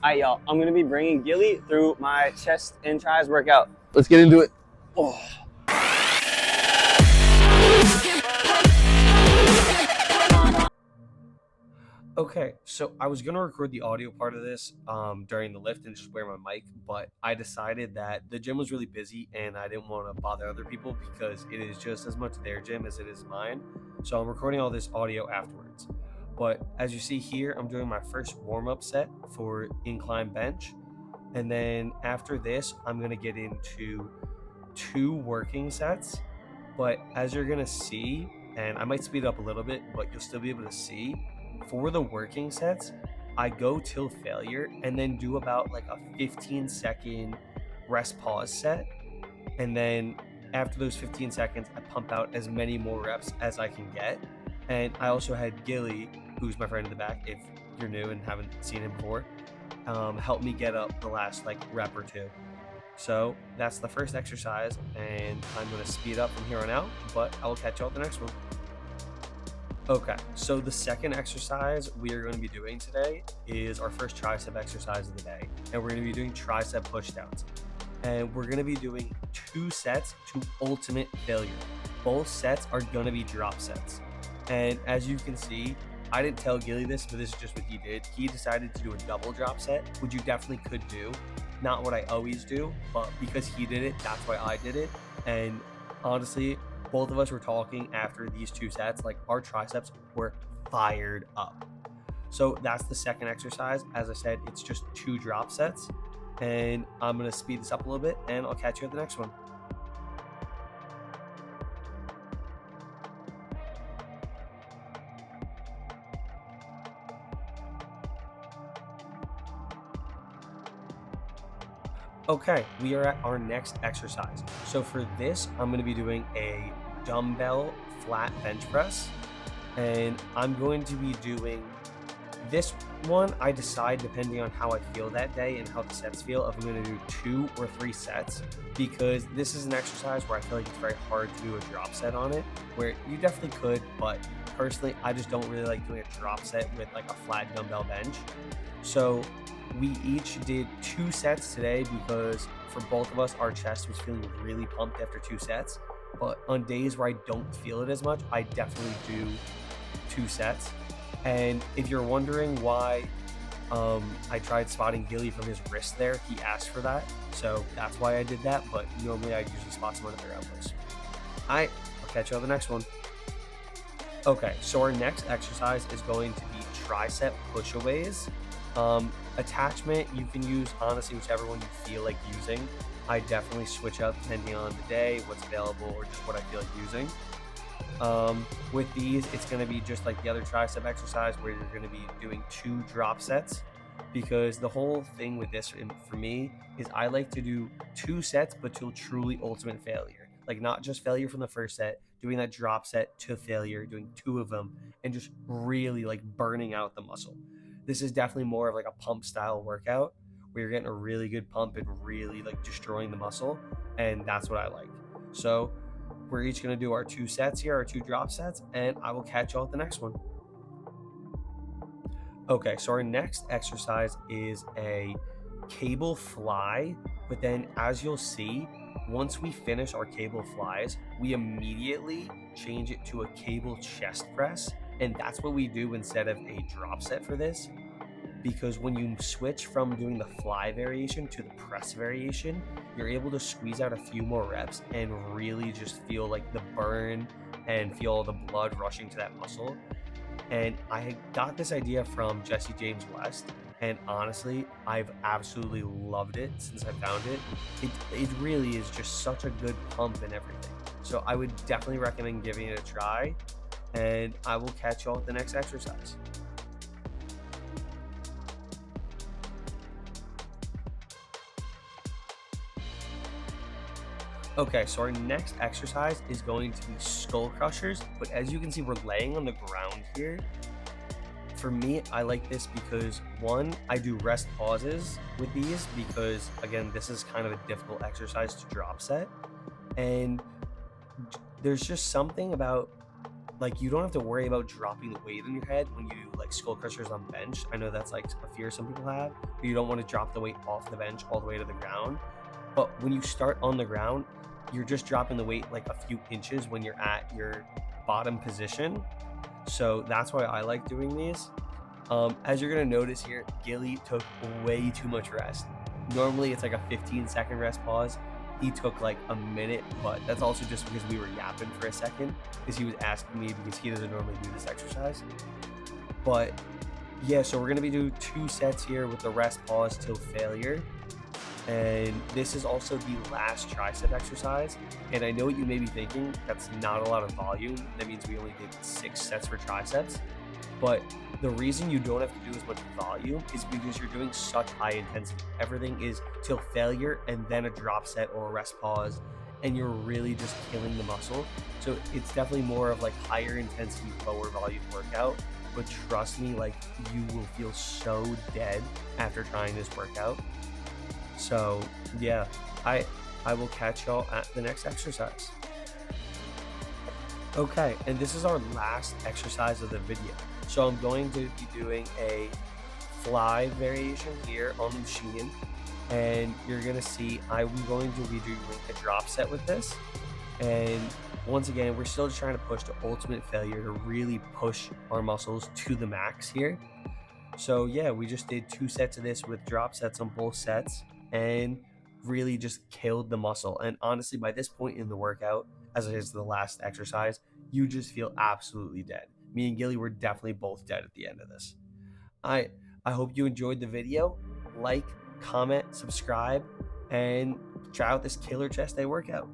All right, y'all, I'm gonna be bringing Gilly through my chest and tries workout. Let's get into it. Oh. Okay, so I was gonna record the audio part of this during the lift and just wear my mic, but I decided that the gym was really busy and I didn't want to bother other people because it is just as much their gym as it is mine. So I'm recording all this audio afterwards. But as you see here, I'm doing my first warm-up set for Incline Bench. And then after this, I'm going to get into 2 working sets. But as you're going to see, and I might speed up a little bit, but you'll still be able to see, for the working sets, I go till failure and then do about like a 15-second rest pause set. And then after those 15 seconds, I pump out as many more reps as I can get. And I also had Gilly, who's my friend in the back, if you're new and haven't seen him before, help me get up the last like rep or 2. So that's the first exercise, and I'm going to speed up from here on out, but I will catch you all at the next one. Okay, so the second exercise we are going to be doing today is our first tricep exercise of the day, and we're going to be doing tricep pushdowns. And we're going to be doing 2 sets to ultimate failure. Both sets are going to be drop sets. And as you can see, I didn't tell Gilly this, but this is just what he did. He decided to do a double drop set, which you definitely could do. Not what I always do, but because he did it, that's why I did it. And honestly, both of us were talking after these 2 sets, like our triceps were fired up. So that's the second exercise. As I said, it's just 2 drop sets. And I'm going to speed this up a little bit, and I'll catch you at the next one. Okay, we are at our next exercise. So for this, I'm going to be doing a dumbbell flat bench press, and I'm going to be doing this one. I decide depending on how I feel that day and how the sets feel if I'm going to do 2 or 3 sets, because this is an exercise where I feel like it's very hard to do a drop set on it, where you definitely could, but personally I just don't really like doing a drop set with like a flat dumbbell bench. So we each did 2 sets today because for both of us, our chest was feeling really pumped after 2 sets. But on days where I don't feel it as much, I definitely do 2 sets. And if you're wondering why I tried spotting Gilly from his wrist there, he asked for that. So that's why I did that. But normally I usually spot someone at their elbows. All right, I'll catch you on the next one. Okay, so our next exercise is going to be tricep push-aways. Attachment, you can use honestly whichever one you feel like using. I definitely switch up depending on the day, what's available, or just what I feel like using. With these, it's going to be just like the other tricep exercise where you're going to be doing 2 drop sets, because the whole thing with this for me is I like to do 2 sets but till truly ultimate failure. Like not just failure from the first set, doing that drop set to failure, doing 2 of them, and just really like burning out the muscle. This is definitely more of like a pump style workout where you're getting a really good pump and really like destroying the muscle, and that's what I like. So we're each going to do our 2 sets here, our 2 drop sets, and I will catch you all at the next one. Okay, so our next exercise is a cable fly, but then as you'll see, once we finish our cable flies, we immediately change it to a cable chest press, and that's what we do instead of a drop set for this. Because when you switch from doing the fly variation to the press variation, you're able to squeeze out a few more reps and really just feel like the burn and feel all the blood rushing to that muscle. And I got this idea from Jesse James West, and honestly, I've absolutely loved it since I found it. It really is just such a good pump and everything. So I would definitely recommend giving it a try, and I will catch you all at the next exercise. Okay, so our next exercise is going to be skull crushers, but as you can see, we're laying on the ground here. For me, I like this because 1, I do rest pauses with these because again, this is kind of a difficult exercise to drop set. And there's just something about like, you don't have to worry about dropping the weight on your head when you do like skull crushers on bench. I know that's like a fear some people have, but you don't want to drop the weight off the bench all the way to the ground. But when you start on the ground, you're just dropping the weight like a few inches when you're at your bottom position. So that's why I like doing these. As you're gonna notice here, Gilly took way too much rest. Normally it's like a 15-second rest pause. He took like a minute, but that's also just because we were yapping for a second, because he was asking me, because he doesn't normally do this exercise. But yeah, so we're gonna be doing 2 sets here with the rest pause till failure. And this is also the last tricep exercise. And I know what you may be thinking, that's not a lot of volume. That means we only did 6 sets for triceps. But the reason you don't have to do as much volume is because you're doing such high intensity. Everything is till failure and then a drop set or a rest pause, and you're really just killing the muscle. So it's definitely more of like higher intensity, lower volume workout. But trust me, like, you will feel so dead after trying this workout. So yeah, I will catch y'all at the next exercise. Okay, and this is our last exercise of the video. So I'm going to be doing a fly variation here on the machine, and you're gonna see I'm going to be doing a drop set with this. And once again, we're still just trying to push to ultimate failure to really push our muscles to the max here. So yeah, we just did 2 sets of this with drop sets on both sets, and really just killed the muscle. And honestly, by this point in the workout, as it is the last exercise, you just feel absolutely dead. Me and Gilly were definitely both dead at the end of this. I hope you enjoyed the video. Like, comment, subscribe, and try out this killer chest day workout.